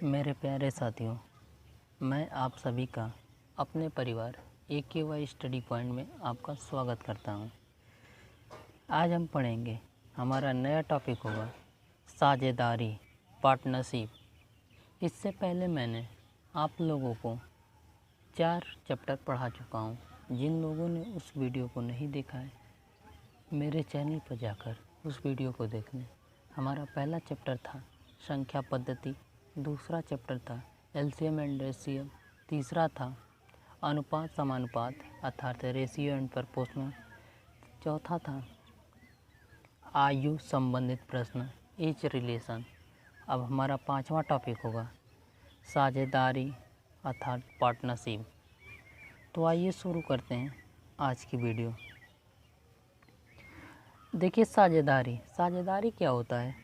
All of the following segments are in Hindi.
मेरे प्यारे साथियों, मैं आप सभी का अपने परिवार AKY स्टडी पॉइंट में आपका स्वागत करता हूं। आज हम पढ़ेंगे, हमारा नया टॉपिक होगा साझेदारी, पार्टनरशिप। इससे पहले मैंने आप लोगों को 4 चैप्टर पढ़ा चुका हूं। जिन लोगों ने उस वीडियो को नहीं देखा है, मेरे चैनल पर जाकर उस वीडियो को देख लें। हमारा पहला चैप्टर था संख्या पद्धति, दूसरा चैप्टर था एलसीएम एंड रेशियो, तीसरा था अनुपात समानुपात अर्थात रेशियो एंड प्रपोर्शनल, चौथा था आयु संबंधित प्रश्न एज रिलेशन। अब हमारा 5वां टॉपिक होगा साझेदारी अर्थात पार्टनरशिप। तो आइए शुरू करते हैं आज की वीडियो। देखिए, साझेदारी क्या होता है?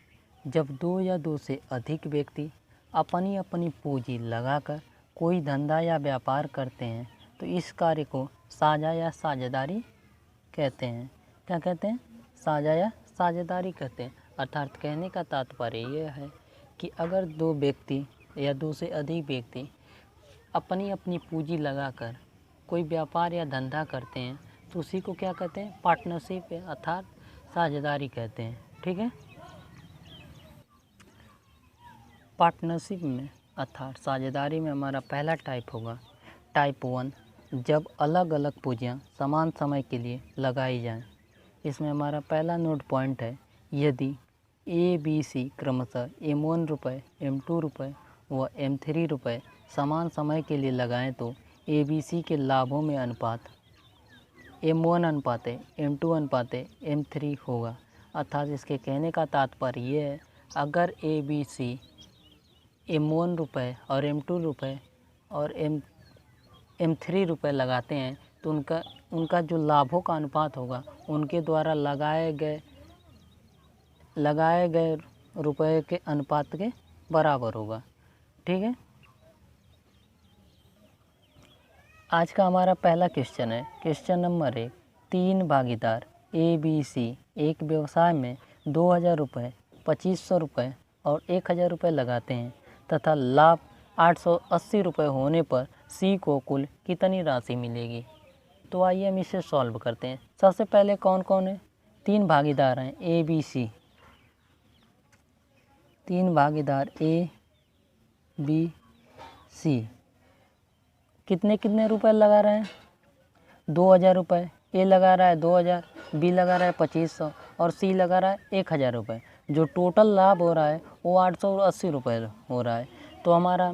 जब 2 या 2 से अधिक व्यक्ति अपनी अपनी पूंजी लगाकर कोई धंधा या व्यापार करते हैं तो इस कार्य को साझा या साझेदारी कहते हैं। क्या कहते हैं? साझा या साझेदारी कहते हैं। अर्थात कहने का तात्पर्य यह है कि अगर 2 व्यक्ति या 2 से अधिक व्यक्ति अपनी अपनी पूंजी लगाकर कोई व्यापार या धंधा करते हैं तो उसी को क्या कहते हैं? पार्टनरशिप अर्थात साझेदारी कहते हैं। ठीक है। पार्टनरशिप में अर्थात साझेदारी में हमारा पहला टाइप होगा टाइप 1, जब अलग अलग पूंजियाँ समान समय के लिए लगाई जाएं। इसमें हमारा पहला नोट पॉइंट है, यदि ABC क्रमशः M1 रुपये, M2 रुपये व M3 रुपये समान समय के लिए लगाएं तो ABC के लाभों में अनुपात M1 अनुपात M2 अनुपात M3 होगा। अर्थात इसके कहने का तात्पर्य ये है, अगर ABC M1 रुपये और M2 रुपये और M3 रुपये लगाते हैं तो उनका जो लाभों का अनुपात होगा उनके द्वारा लगाए गए रुपये के अनुपात के बराबर होगा। ठीक है। आज का हमारा पहला क्वेश्चन है, क्वेश्चन नंबर 1। 3 भागीदार ABC एक व्यवसाय में 2000 रुपये, 2500 रुपये और 1000 रुपये लगाते हैं तथा लाभ 880 रुपये होने पर C को कुल कितनी राशि मिलेगी? तो आइए हम इसे सॉल्व करते हैं। सबसे पहले कौन कौन है? 3 भागीदार हैं ABC, 3 भागीदार ABC कितने रुपए लगा रहे हैं? 2000 रुपये। A लगा रहा है 2000, B लगा रहा है 2500 और C लगा रहा है 1000 रुपये। जो टोटल लाभ हो रहा है वो 880 रुपये हो रहा है। तो हमारा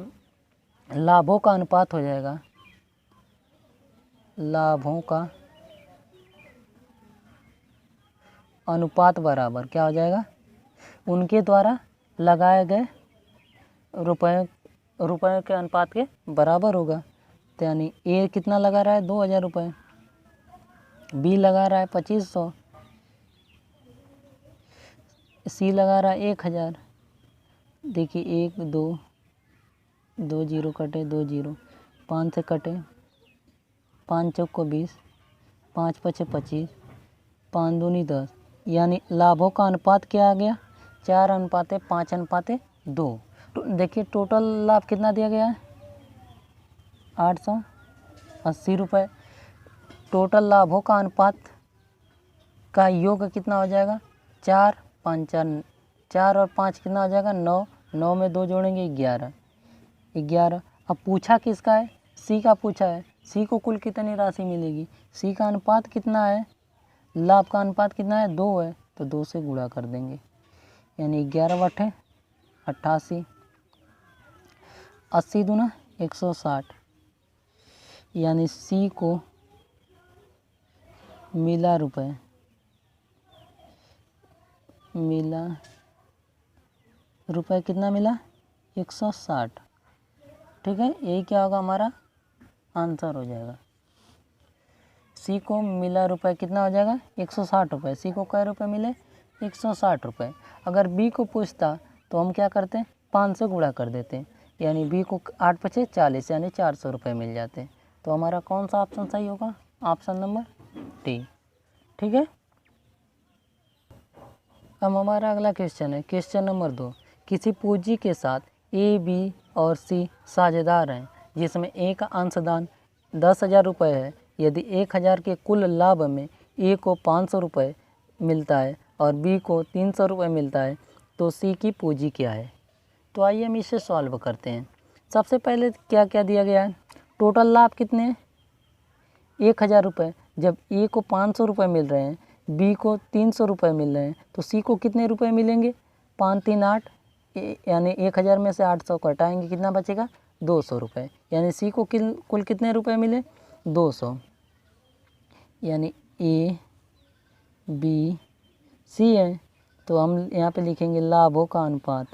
लाभों का अनुपात हो जाएगा, लाभों का अनुपात बराबर क्या हो जाएगा? उनके द्वारा लगाए गए रुपये के अनुपात के बराबर होगा। तो यानी A कितना लगा रहा है? 2000 रुपये, B लगा रहा है 2500, C लगा रहा है 1000। देखिए 1 2 जीरो कटे, 2 जीरो, 5 से कटे, 5 चौक को 20, 5 पचे 25, 5 दूनी 10। यानी लाभों का अनुपात क्या आ गया? 4 अनुपात 5 अनुपात 2। तो देखिए टोटल लाभ कितना दिया गया है? 880 रुपये। टोटल लाभों का अनुपात का योग कितना हो जाएगा? 4 और 5 कितना हो जाएगा? 9। 9 में 2 जोड़ेंगे 11। अब पूछा किसका है? C का पूछा है। C को कुल कितनी राशि मिलेगी? C का अनुपात कितना है? लाभ का अनुपात कितना है? 2 है, तो 2 से गुणा कर देंगे। यानी 11 बटे 88, 80 दूना 160। यानी C को मिला रुपये कितना मिला? 160। ठीक है, यही क्या होगा? हमारा आंसर हो जाएगा। C को मिला रुपये कितना हो जाएगा? 160 रुपये। C को कै रुपये मिले? 160 रुपये। अगर B को पूछता तो हम क्या करते हैं? 5 से गुणा कर देते हैं। यानी B को 8 पचे 40 यानी 400 रुपये मिल जाते हैं। तो हमारा कौन सा ऑप्शन सही होगा? Option number D। ठीक है। अब हमारा अगला क्वेश्चन है, क्वेश्चन नंबर 2। किसी पूंजी के साथ ए, बी और सी साझेदार हैं, जिसमें ए का अंशदान 10,000 रुपये है। यदि 1,000 के कुल लाभ में ए को 500 रुपये मिलता है और बी को 300 रुपये मिलता है, तो सी की पूंजी क्या है? तो आइए हम इसे सॉल्व करते हैं। सबसे पहले क्या क्या दिया गया है? टोटल लाभ कितने हैं? 1,000 रुपये। जब ए को 500 रुपये मिल रहे हैं, बी को 300 रुपये मिल रहे हैं, तो सी को कितने रुपये मिलेंगे? 5 3 8, यानी 1,000 में से 800 घटाएंगे, कितना बचेगा? 200 रुपये। यानी सी को कुल कितने रुपये मिले? 200। यानी ए, बी, सी है, तो हम यहाँ पे लिखेंगे लाभों का अनुपात।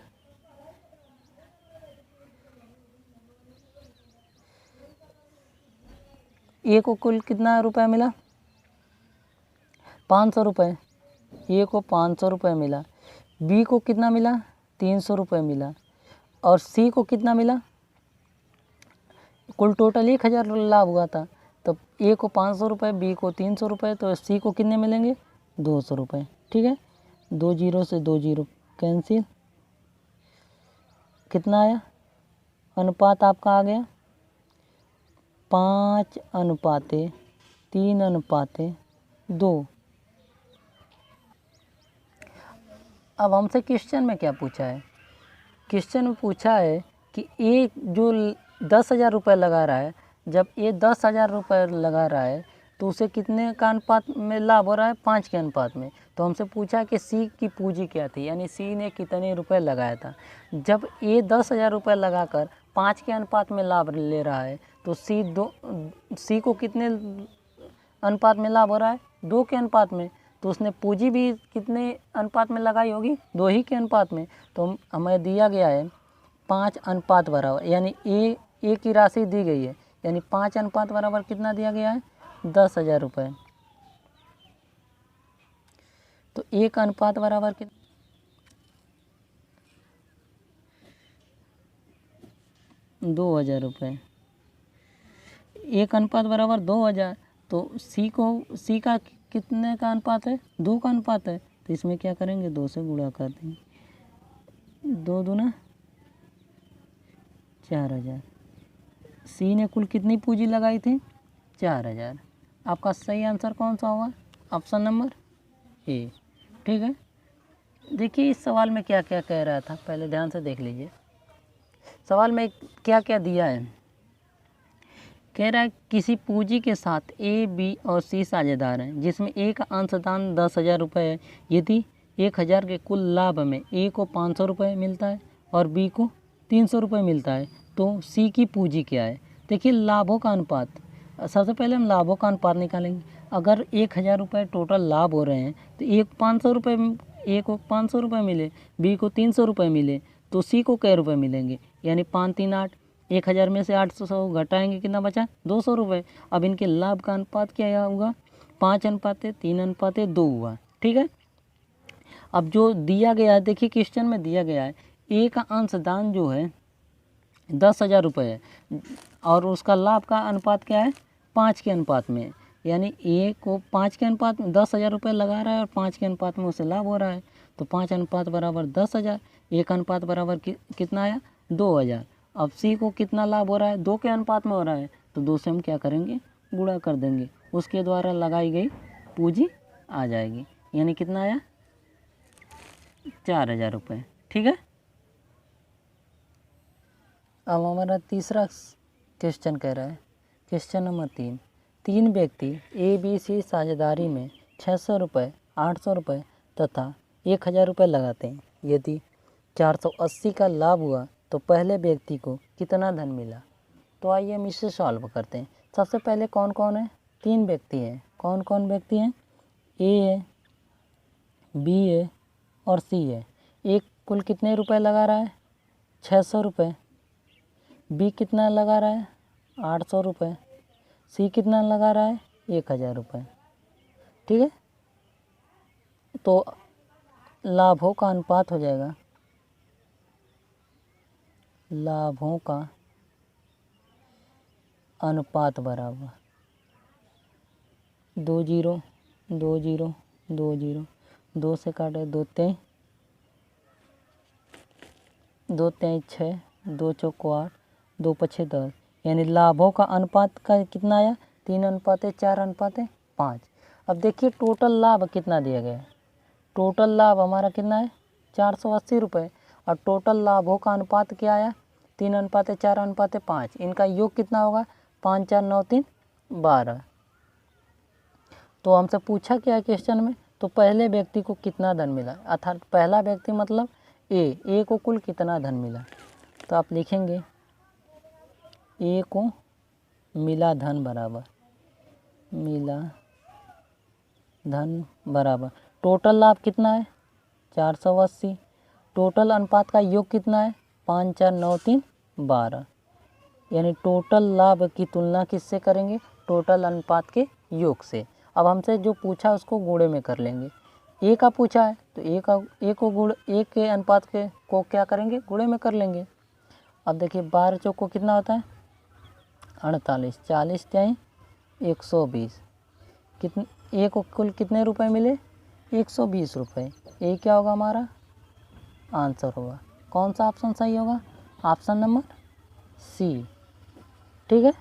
ए को कुल कितना रुपया मिला? 500 रुपये। ए को 500 रुपये मिला। बी को कितना मिला? 300 रुपये मिला। और सी को कितना मिला? कुल टोटल 1,000 लाभ हुआ था, तो ए को 500 रुपये, बी को 300 रुपये, तो सी को कितने मिलेंगे? 200 रुपये। ठीक है, 2 जीरो से 2 जीरो कैंसिल। कितना आया? अनुपात आपका आ गया 5:3:2। अब हमसे क्वेश्चन में क्या पूछा है? क्वेश्चन में पूछा है कि ए जो 10,000 रुपये लगा रहा है, जब ये 10,000 रुपये लगा रहा है तो उसे कितने का अनुपात में लाभ हो रहा है? 5 के अनुपात में। तो हमसे पूछा कि सी की पूंजी क्या थी, यानी सी ने कितने रुपए लगाया था। जब ए 10,000 रुपये लगाकर 5 के अनुपात में लाभ ले रहा है, तो सी को कितने अनुपात में लाभ हो रहा है? 2 के अनुपात में। तो उसने पूंजी भी कितने अनुपात में लगाई होगी? 2 ही के अनुपात में। तो हमें दिया गया है 5 अनुपात बराबर, यानी ए की राशि दी गई है, यानी 5 अनुपात बराबर कितना दिया गया है? 10,000 रुपये। तो एक अनुपात बराबर कितना? 2,000 रुपये। एक अनुपात बराबर 2,000। तो सी का कितने का अनुपात है? 2 का अनुपात है, तो इसमें क्या करेंगे? 2 से गुणा कर देंगे। 2 दूना 4,000। सी ने कुल कितनी पूंजी लगाई थी? 4,000। आपका सही आंसर कौन सा होगा? Option number A. ठीक है, देखिए इस सवाल में क्या क्या कह रहा था, पहले ध्यान से देख लीजिए। सवाल में क्या क्या दिया है? कह रहा है किसी पूंजी के साथ ए, बी और सी साझेदार हैं, जिसमें ए का अंशदान 10,000 रुपये है। यदि 1,000 के कुल लाभ में ए को 500 रुपये मिलता है और बी को 300 रुपये मिलता है, तो सी की पूंजी क्या है? देखिए लाभों का अनुपात, सबसे पहले हम लाभों का अनुपात निकालेंगे। अगर 1,000 रुपये टोटल लाभ हो रहे हैं, तो ए को 500 रुपये मिले, बी को 300 रुपये मिले, तो सी को कै रुपये मिलेंगे? यानी 5 3 8, 1,000 में से 800 घटाएंगे, कितना बचा? 200 रुपये। अब इनके लाभ का अनुपात क्या होगा? 5:3:2 हुआ। ठीक है, अब जो दिया गया है, देखिए क्वेश्चन में दिया गया है ए का अंशदान जो है 10,000 रुपये है और उसका लाभ का अनुपात क्या है? 5 के अनुपात में। यानी ए को 5 के अनुपात में 10,000 रुपये लगा रहा है और 5 के अनुपात में उसे लाभ हो रहा है, तो 5 अनुपात बराबर 10,000। एक अनुपात बराबर कितना आया? 2,000। अब सी को कितना लाभ हो रहा है? 2 के अनुपात में हो रहा है, तो 2 से हम क्या करेंगे? गुणा कर देंगे, उसके द्वारा लगाई गई पूंजी आ जाएगी। यानी कितना आया? 4,000 रुपये। ठीक है, अब हमारा तीसरा क्वेश्चन कह रहा है, क्वेश्चन नंबर 3 व्यक्ति ए, बी, सी साझेदारी में 600 रुपये, 800 रुपये तथा 1,000 रुपये लगाते हैं। यदि 480 का लाभ हुआ तो पहले व्यक्ति को कितना धन मिला? तो आइए हम इसे सॉल्व करते हैं। सबसे पहले कौन कौन है? 3 व्यक्ति हैं। कौन कौन व्यक्ति हैं? ए है, बी है और सी है। एक कुल कितने रुपए लगा रहा है? 600 रुपये। बी कितना लगा रहा है? 800 रुपये। सी कितना लगा रहा है? 1,000 रुपये। ठीक है, तो लाभों का अनुपात हो जाएगा, लाभों का अनुपात बराबर 2 0 2 0 2 0, 2 से काटे 2 3 2 3 6 2 चौको 8, 2 पछे 10, यानी लाभों का अनुपात का कितना आया 3:4:5। अब देखिए टोटल लाभ कितना दिया गया है। टोटल लाभ हमारा कितना है 480 रुपये, और टोटल लाभों का अनुपात क्या आया 3:4:5। इनका योग कितना होगा 5, 4, 9, 3, 12। तो हमसे पूछा क्या है क्वेश्चन में, तो पहले व्यक्ति को कितना धन मिला, अर्थात पहला व्यक्ति मतलब ए को कुल कितना धन मिला। तो आप लिखेंगे ए को मिला धन बराबर टोटल लाभ कितना है 480, टोटल अनुपात का योग कितना है 5, 4, 9, 3, 12, यानी टोटल लाभ की तुलना किससे करेंगे टोटल अनुपात के योग से। अब हमसे जो पूछा उसको गुणे में कर लेंगे। ए का पूछा है तो ए के अनुपात के को क्या करेंगे गुणे में कर लेंगे। अब देखिए 12 चौको कितना होता है 48, 40 त्याई 120, कितने ए को कुल कितने रुपए मिले 120 रुपये। ए क्या होगा हमारा आंसर होगा, कौन सा ऑप्शन सही होगा ऑप्शन नंबर सी। ठीक है।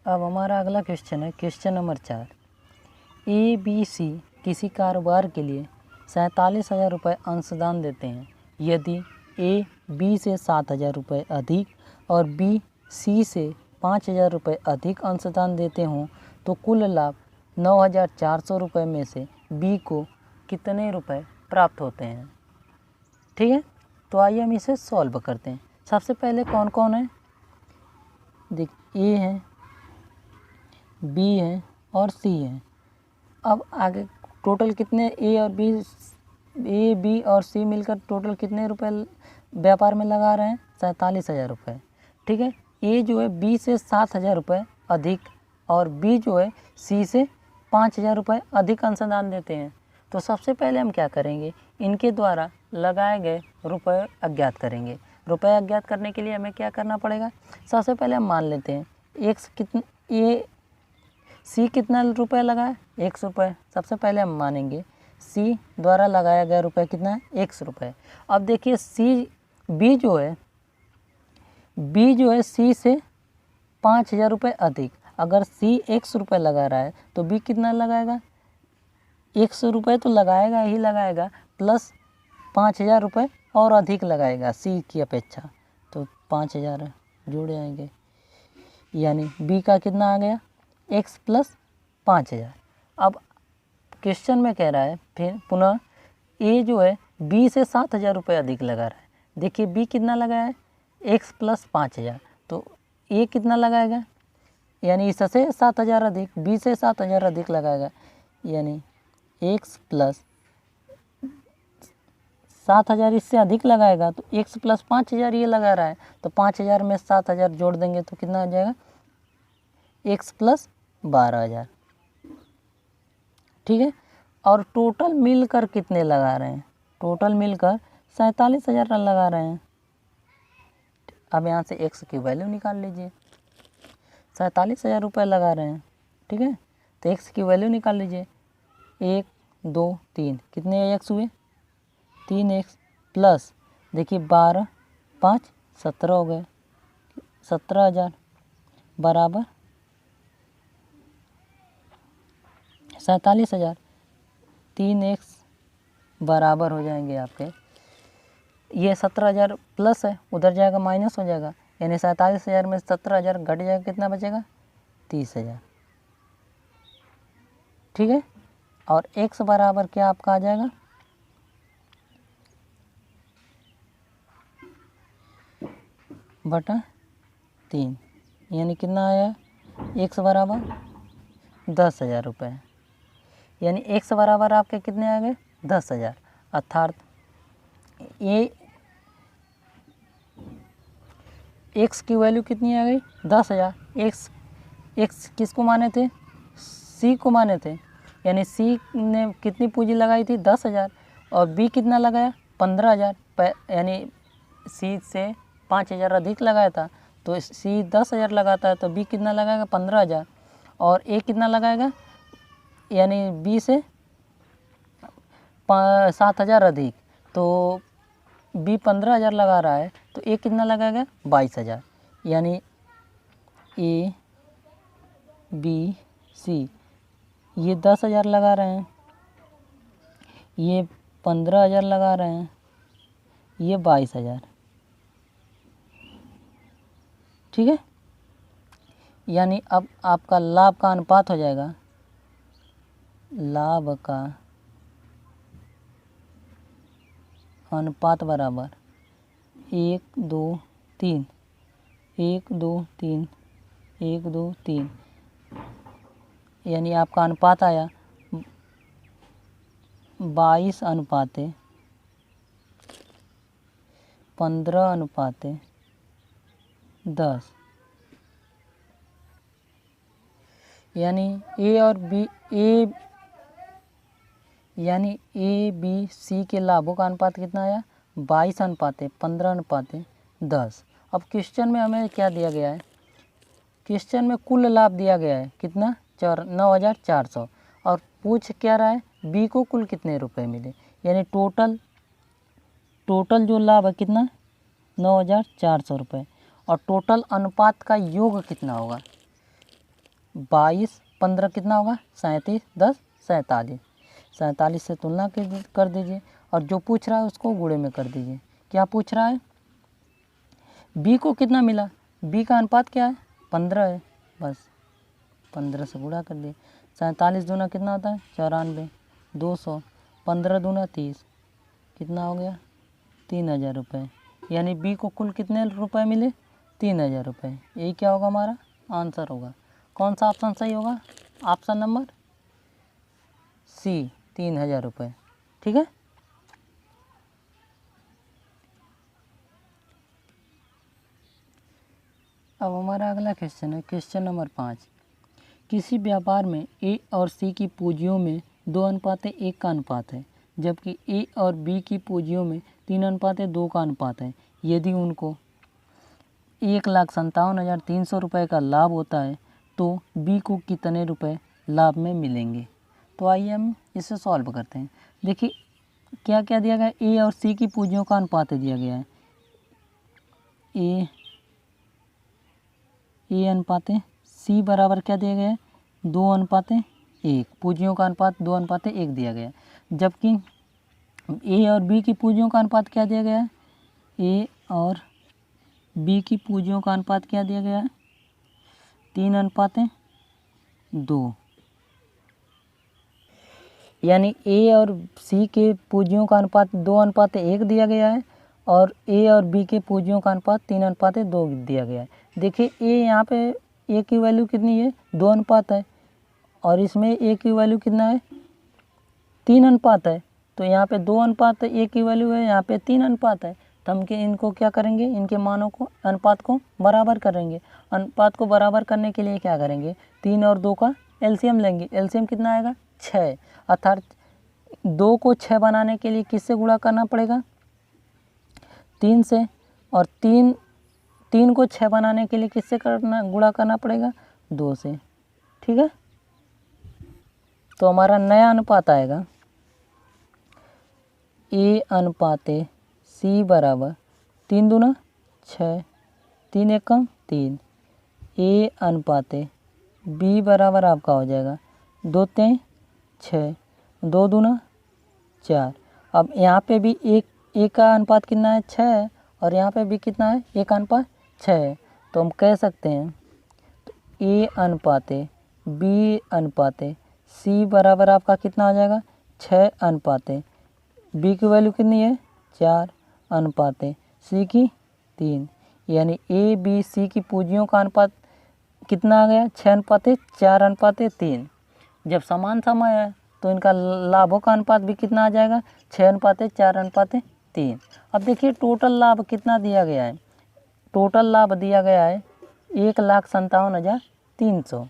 अब हमारा अगला क्वेश्चन है क्वेश्चन नंबर 4। ABC किसी कारोबार के लिए 47,000 रुपये अंशदान देते हैं। यदि A B से 7,000 रुपये अधिक और B C से 5,000 रुपये अधिक अंशदान देते हों तो कुल लाभ 9,400 रुपये में से B को कितने रुपए प्राप्त होते हैं। ठीक है, तो आइए हम इसे सॉल्व करते हैं। सबसे पहले कौन कौन है, देख A है, B है और C है। अब आगे टोटल कितने A, B और C मिलकर टोटल कितने रुपए व्यापार में लगा रहे हैं 47,000 रुपये। ठीक है, A जो है B से 7,000 रुपये अधिक और B जो है C से 5,000 रुपये अधिक अंशदान देते हैं। तो सबसे पहले हम क्या करेंगे, इनके द्वारा लगाए गए रुपए अज्ञात करेंगे। रुपए अज्ञात करने के लिए हमें क्या करना पड़ेगा, सबसे पहले हम मान लेते हैं C कितना रुपए लगाए 100 रुपये। सबसे पहले हम मानेंगे C द्वारा लगाया गया रुपए कितना है 100 रुपये। अब देखिए B जो है C से 5,000 रुपये अधिक। अगर C 100 रुपये लगा रहा है तो B कितना लगाएगा 100 रुपये तो लगाएगा ही लगाएगा, प्लस 5,000 रुपये और अधिक लगाएगा C की अपेक्षा, तो 5,000 जुड़ जाएंगे, यानी B का कितना आ गया x प्लस 5,000। अब क्वेश्चन में कह रहा है फिर पुनः A जो है B से 7,000 रुपये अधिक लगा रहा है। देखिए B कितना लगाया है x प्लस 5,000, तो A कितना लगाएगा, यानी इससे 7,000 अधिक, B से 7,000 अधिक लगाएगा, यानी x प्लस 7,000 इससे अधिक लगाएगा तो x प्लस 5,000 ये लगा रहा है, तो 5,000 में 7,000 जोड़ देंगे तो कितना आ जाएगा x प्लस 12,000। ठीक है, और टोटल मिलकर कितने लगा रहे हैं, टोटल मिलकर 47,000 लगा रहे हैं। अब यहाँ से x की वैल्यू निकाल लीजिए, 47,000 रुपये लगा रहे हैं। ठीक है, तो x की वैल्यू निकाल लीजिए, 1, 2, 3 कितने x हुए 3x प्लस देखिए 12, 5, 17 हो गए 17,000 बराबर 47,000। 3x बराबर हो जाएंगे आपके, ये 17,000 प्लस है उधर जाएगा माइनस हो जाएगा, यानी 47,000 में 17,000 घट जाएगा, कितना बचेगा 30,000। ठीक है, और x बराबर क्या आपका आ जाएगा बटा 3, यानी कितना आया x बराबर 10,000 रुपये, यानी x बराबर आपके कितने आ गए 10,000। अर्थात ये x की वैल्यू कितनी आ गई 10,000। x किसको माने थे C को माने थे, यानी C ने कितनी पूंजी लगाई थी 10,000 और B कितना लगाया 15,000, यानी C से 5,000 अधिक लगाया था, तो C 10,000 लगाता है तो B कितना लगाएगा 15,000, और A कितना लगाएगा यानी B से 7,000 अधिक, तो बी 15,000 लगा रहा है तो ए कितना लगाएगा 22,000। यानी ए बी सी ये 10,000 लगा रहे हैं, ये 15,000 लगा रहे हैं, ये 22,000। ठीक है, यानी अब आपका लाभ का अनुपात हो जाएगा, लाभ का अनुपात बराबर 1 2 3, 1 2 3, 1 2 3, यानी आपका अनुपात आया 22 अनुपाते 15 अनुपाते 10। यानी ए बी सी के लाभों का अनुपात कितना आया 22 अनुपाते 15 अनुपाते 10। अब क्वेश्चन में हमें क्या दिया गया है, क्वेश्चन में कुल लाभ दिया गया है कितना 9,400 और पूछ क्या रहा है बी को कुल कितने रुपए मिले, यानी टोटल जो लाभ है कितना 9,400 रुपये और टोटल अनुपात का योग कितना होगा 22 15 कितना होगा 37 10 47। 47 से तुलना कर दीजिए और जो पूछ रहा है उसको गुणे में कर दीजिए। क्या पूछ रहा है बी को कितना मिला, बी का अनुपात क्या है 15 है, बस 15 से गुणा कर दिए। 47 दूना कितना होता है 94, 200, 15 दूना 30, कितना हो गया 3,000 रुपये। यानी बी को कुल कितने रुपए मिले 3,000 रुपये। यही क्या होगा हमारा आंसर होगा। कौन सा ऑप्शन सही होगा, ऑप्शन नंबर सी 3,000 रुपये। ठीक है, अब हमारा अगला क्वेश्चन है क्वेश्चन नंबर 5। किसी व्यापार में ए और सी की पूंजियों में 2:1 का अनुपात है, जबकि ए और बी की पूंजियों में 3:2 का अनुपात है। यदि उनको 1,57,300 रुपये का लाभ होता है तो बी को कितने रुपए लाभ में मिलेंगे। तो आइए हम इसे सॉल्व करते हैं। देखिए क्या क्या दिया गया, ए और सी की पूंजियों का अनुपात दिया गया है, ए अनुपात सी बराबर क्या दिया गया है 2:1। पूंजियों का अनुपात 2:1 दिया गया है, जबकि ए और बी की पूंजियों का अनुपात क्या दिया गया है, ए और बी की पूंजियों का अनुपात क्या दिया गया है 3:2। यानी ए और सी के पूंजियों का अनुपात 2:1 दिया गया है और ए और बी के पूंजियों का अनुपात 3:2 दिया गया है। देखिए ए यहाँ पे ए की वैल्यू कितनी है 2 अनुपात है और इसमें ए की वैल्यू कितना है 3 अनुपात है। तो यहाँ पे 2 अनुपात ए की वैल्यू है, यहाँ पे 3 अनुपात है। तो हम इनको क्या करेंगे, इनके मानों को अनुपात को बराबर करेंगे। अनुपात को बराबर करने के लिए क्या करेंगे 3 और 2 का एलसीएम लेंगे। एलसीएम कितना आएगा 6, अर्थात 2 को 6 बनाने के लिए किससे गुणा करना पड़ेगा 3 से, और 3 को 6 बनाने के लिए किससे गुणा करना पड़ेगा 2 से। ठीक है, तो हमारा नया अनुपात आएगा ए अनुपाते सी बराबर 3 दूना 6, 3 एकम 3। ए अनुपाते बी बराबर आपका हो जाएगा 2 3 6, 2 दूना 4। अब यहाँ पे भी एक का अनुपात कितना है 6 और यहाँ पे भी कितना है 1 अनुपात 6 है। तो हम कह सकते हैं ए अनुपाते बी अनुपाते सी बराबर आपका कितना हो जाएगा 6 अनुपाते बी की वैल्यू कितनी है 4 अनुपाते सी की 3। यानी ए बी सी की पूंजियों का अनुपात कितना आ गया 6:4:3। जब समान समय है तो इनका लाभों का अनुपात भी कितना आ जाएगा 6:4:3। अब देखिए टोटल लाभ कितना दिया गया है, टोटल लाभ दिया गया है 1,57,300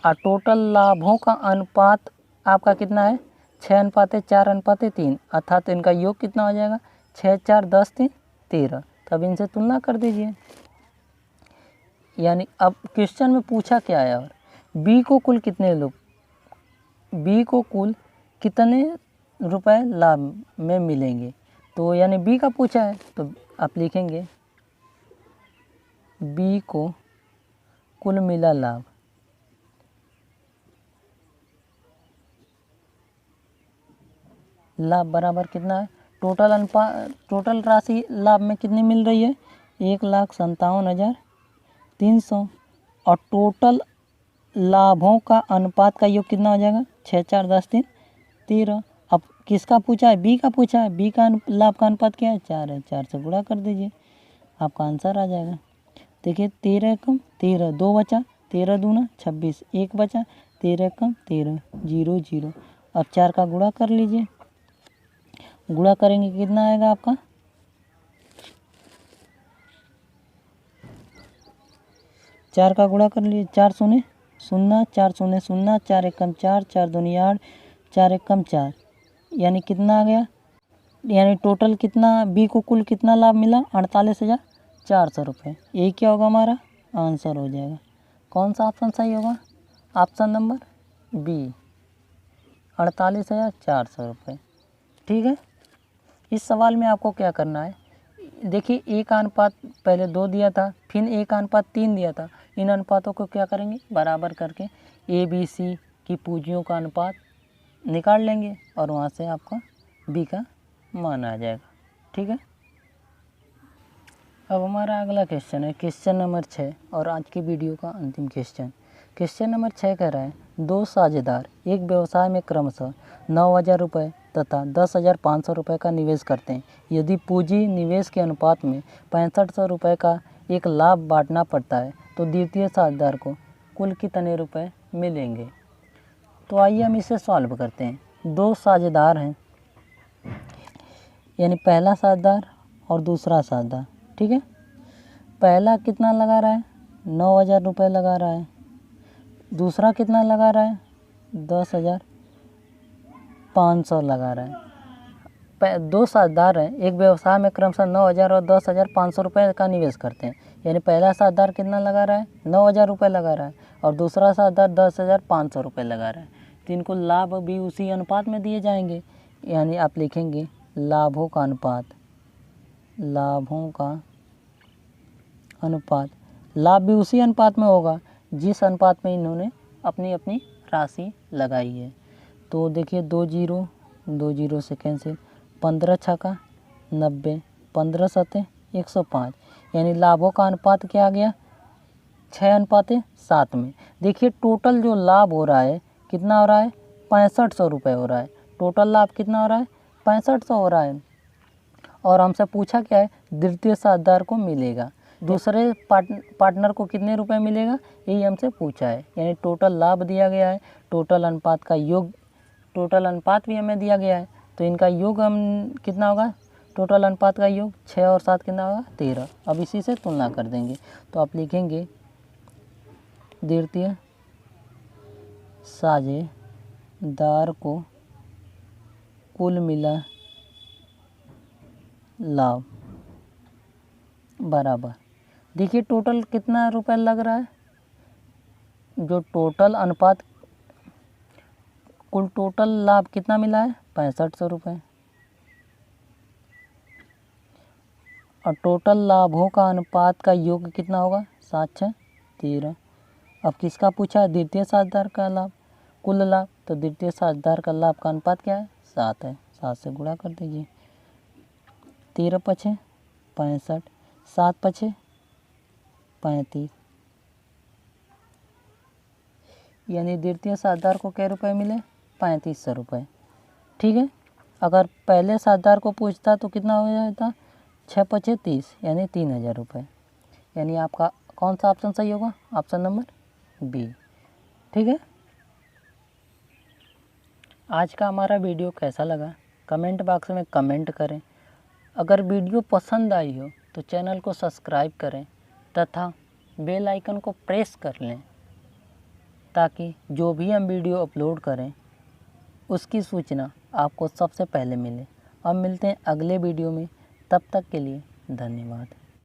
और टोटल लाभों का अनुपात आपका कितना है 6:4:3, अर्थात इनका योग कितना हो जाएगा 6 4 10 3 13। तब इनसे तुलना कर दीजिए। यानी अब क्वेश्चन में पूछा क्या है, और बी को कुल कितने रुपए लाभ में मिलेंगे। तो यानी बी का पूछा है तो आप लिखेंगे बी को कुल मिला लाभ बराबर कितना है, टोटल राशि लाभ में कितनी मिल रही है 1,57,300 और टोटल लाभों का अनुपात का योग कितना हो जाएगा 6 4 10 3 13। अब किसका पूछा है, बी का पूछा है, बी का लाभ का अनुपात क्या है 4 है, 4 से गुणा कर दीजिए आपका आंसर आ जाएगा। देखिए 13 कम 13 2 बचा, 13 दूना 26 1 बचा, 13 कम 13 0 0। अब 4 का गुणा कर लीजिए, गुणा करेंगे कितना आएगा आपका 4 का गुणा कर लीजिए 4 शून्य 0 4 शून्य 0 4 एक कम 4 4 दूनी 8 4 एक कम 4 यानी कितना आ गया, यानी टोटल कितना बी को कुल कितना लाभ मिला 48,400 रुपये। यही क्या होगा हमारा आंसर हो जाएगा। कौन सा ऑप्शन सही होगा, ऑप्शन नंबर बी 48,400 रुपये। ठीक है, इस सवाल में आपको क्या करना है, देखिए 1 पहले 2 दिया था, फिर 1:3 दिया था। इन अनुपातों को क्या करेंगे बराबर करके ए बी सी की पूंजियों का अनुपात निकाल लेंगे और वहाँ से आपका बी का मान आ जाएगा। ठीक है, अब हमारा अगला क्वेश्चन है क्वेश्चन नंबर 6 और आज की वीडियो का अंतिम क्वेश्चन। क्वेश्चन नंबर 6 कह रहा है 2 साझेदार एक व्यवसाय में क्रमशः 9,000 रुपये तथा 10,500 रुपये का निवेश करते हैं। यदि पूंजी निवेश के अनुपात में 6500 रुपये का एक लाभ बांटना पड़ता है तो द्वितीय साझेदार को कुल कितने रुपए मिलेंगे। तो आइए हम इसे सॉल्व करते हैं। 2 साझेदार हैं, यानी पहला साझेदार और दूसरा साझेदार। ठीक है, पहला कितना लगा रहा है 9,000 रुपये लगा रहा है, दूसरा कितना लगा रहा है 10,500 लगा रहा है। 2 साझेदार हैं, एक व्यवसाय में क्रमशः 9,000 और 10,500 रुपये का निवेश करते हैं। यानी पहला साझेदार कितना लगा रहा है 9,000 रुपये लगा रहा है और दूसरा साझेदार 10,500 रुपये लगा रहा है। तो इनको लाभ भी उसी अनुपात में दिए जाएंगे, यानी आप लिखेंगे लाभों का अनुपात, लाभ भी उसी अनुपात में होगा जिस अनुपात में इन्होंने अपनी अपनी राशि लगाई है। तो देखिए 2 0 से कैंसिल, 15 छक्का 90, 15 सत्ते 105, यानी लाभों का अनुपात क्या आ गया 6:7 में। देखिए टोटल जो लाभ हो रहा है कितना हो रहा है 6500 रुपये हो रहा है। टोटल लाभ कितना हो रहा है 6500 हो रहा है और हमसे पूछा क्या है द्वितीय साझेदार को मिलेगा, दूसरे पार्टनर को कितने रुपए मिलेगा यही हमसे पूछा है। यानी टोटल लाभ दिया गया है, टोटल अनुपात का योग, टोटल अनुपात भी हमें दिया गया है तो इनका योग हम कितना होगा, टोटल अनुपात का योग 6 और 7 कितना होगा 13। अब इसी से तुलना कर देंगे तो आप लिखेंगे द्वितीय साझेदार को कुल मिला लाभ बराबर, देखिए टोटल कितना रुपए लग रहा है, जो टोटल अनुपात कुल टोटल लाभ कितना मिला है 6500 रुपये और टोटल लाभों का अनुपात का योग कितना होगा 7 6 13। अब किसका पूछा द्वितीय साझेदार का लाभ कुल लाभ, तो द्वितीय साझेदार का लाभ का अनुपात क्या है 7 है, 7 से गुणा कर दीजिए, 13 पछे 65, 7 पछे 35, यानी द्वितीय साझेदार को क्या रुपए मिले 3500 रुपये। ठीक है, अगर पहले साझेदार को पूछता तो कितना हो जाता 6 पछे 30, यानी 3,000 रुपये। यानी आपका कौन सा ऑप्शन सही होगा, ऑप्शन नंबर बी। ठीक है, आज का हमारा वीडियो कैसा लगा कमेंट बॉक्स में कमेंट करें। अगर वीडियो पसंद आई हो तो चैनल को सब्सक्राइब करें तथा बेल आइकन को प्रेस कर लें ताकि जो भी हम वीडियो अपलोड करें उसकी सूचना आपको सबसे पहले मिले। अब मिलते हैं अगले वीडियो में, तब तक के लिए धन्यवाद।